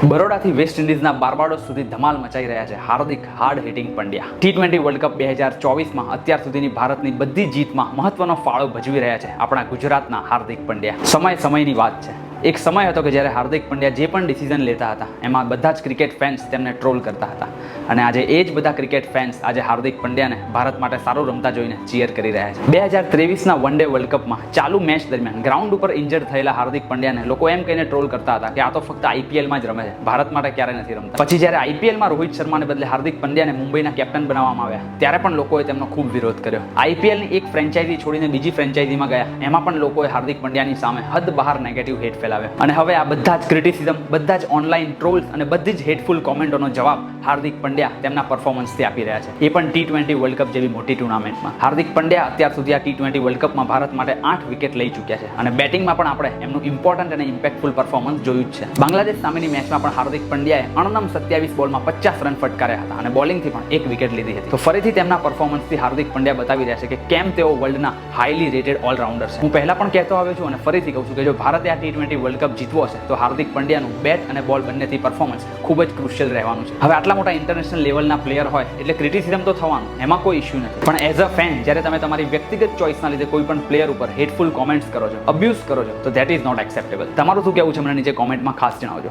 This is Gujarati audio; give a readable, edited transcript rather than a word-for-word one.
બરોડાથી વેસ્ટ ઇન્ડિઝના બાર્બાડોસ સુધી ધમાલ મચાઈ રહ્યા છે Hardik hard hitting Pandya. T20 world cup 2024માં અત્યાર સુધીની ભારતની બધી જીતમાં મહત્વનો ફાળો ભજવી રહ્યા છે આપણા ગુજરાતના હાર્દિક પંડ્યા. સમયની વાત છે. એક સમય હતો કે જ્યારે હાર્દિક પંડ્યા જે પણ ડિસિઝન લેતા હતા એમાં બધા જ ક્રિકેટ ફેન્સ તેમને ટ્રોલ કરતા હતા અને આજે એ જ બધા ક્રિકેટ ફેન્સ આજે હાર્દિક પંડ્યાને ભારત માટે સારું રમતા જોઈને ચીયર કરી રહ્યા છે. 2023ના વન ડે વર્લ્ડ કપમાં ચાલુ મેચ દરમિયાન ગ્રાઉન્ડ ઉપર ઇન્જર્ડ થયેલા હાર્દિક પંડ્યાને લોકો એમ કહીને ટ્રોલ કરતા હતા કે આ તો ફક્ત આઈપીએલમાં જ રમે છે, ભારત માટે ક્યારે નથી રમતા. પછી જ્યારે આઈપીએલમાં રોહિત શર્માને બદલે હાર્દિક પંડ્યાને મુંબઈના કેપ્ટન બનાવવામાં આવ્યા ત્યારે પણ લોકોએ તેમનો ખૂબ વિરોધ કર્યો. આઈપીએલની એક ફ્રેન્ચાઇઝી છોડીને બીજી ફ્રેન્ચાઇઝીમાં ગયા એમાં પણ લોકોએ હાર્દિક પંડ્યાની સામે હદ બહાર નેગેટિવ હેટ ફેલાવ્યો અને હવે આ બધા જ ક્રિટિસિઝમ, બધા જ ઓનલાઈન ટ્રોલ્સ અને બધી જ હેટફુલ કોમેન્ટોનો જવાબ હાર્દિક પંડ્યા તેમના પરફોર્મન્સથી આપી રહ્યા છે, એ પણ T20 વર્લ્ડ કપ જેવી મોટી ટુર્નામેન્ટમાં. હાર્દિક પંડ્યા અત્યાર સુધી આ T20 વર્લ્ડ કપમાં ભારત માટે 8 વિકેટ લઈ ચૂક્યા છે અને બેટિંગમાં પણ આપણે એમનું ઇમ્પોર્ટન્ટ અને ઇમ્પેક્ટફુલ પરફોર્મન્સ જોયું જ છે. બાંગ્લાદેશ સામેની મેચમાં પણ હાર્દિક પંડ્યાએ અણનમ 27 બોલમાં 50 રન ફટકાર્યા હતા અને બોલિંગથી પણ 1 વિકેટ લીધી હતી. તો ફરીથી તેમના પરફોર્મન્સથી હાર્દિક પંડ્યા બતાવી રહ્યા છે કે કેમ તેઓ વર્લ્ડના હાઈલી રેટેડ ઓલરાઉન્ડર છે. હું પહેલા પણ કહેતો આવ્યો છું અને ફરીથી કહું છું કે જો ભારતે આ T20 વર્લ્ડ કપ જીતવો હશે તો હાર્દિક પંડ્યાનું બેટ અને બોલ બંનેથી પરફોર્મન્સ ખૂબ જ ક્રુશિયલ રહેવાનું છે. હવે આટલા મોટા ઇન્ટરનેશનલ લેવલના પ્લેયર હોય એટલે ક્રિટિસિઝમ તો થવાનું, એમાં કોઈ ઇશ્યુ નથી. પણ એઝ અ ફેન જ્યારે તમે તમારી વ્યક્તિગત ચોઇસના લીધે કોઈ પણ પ્લેયર ઉપર હેટફુલ કોમેન્ટ્સ કરો છો, અબ્યુઝ કરો છો, તો ધેટ ઇઝ નોટ એક્સેપ્ટેબલ. તમારું શું કહેવું છે મને નીચે કોમેન્ટમાં ખાસ જણાવજો.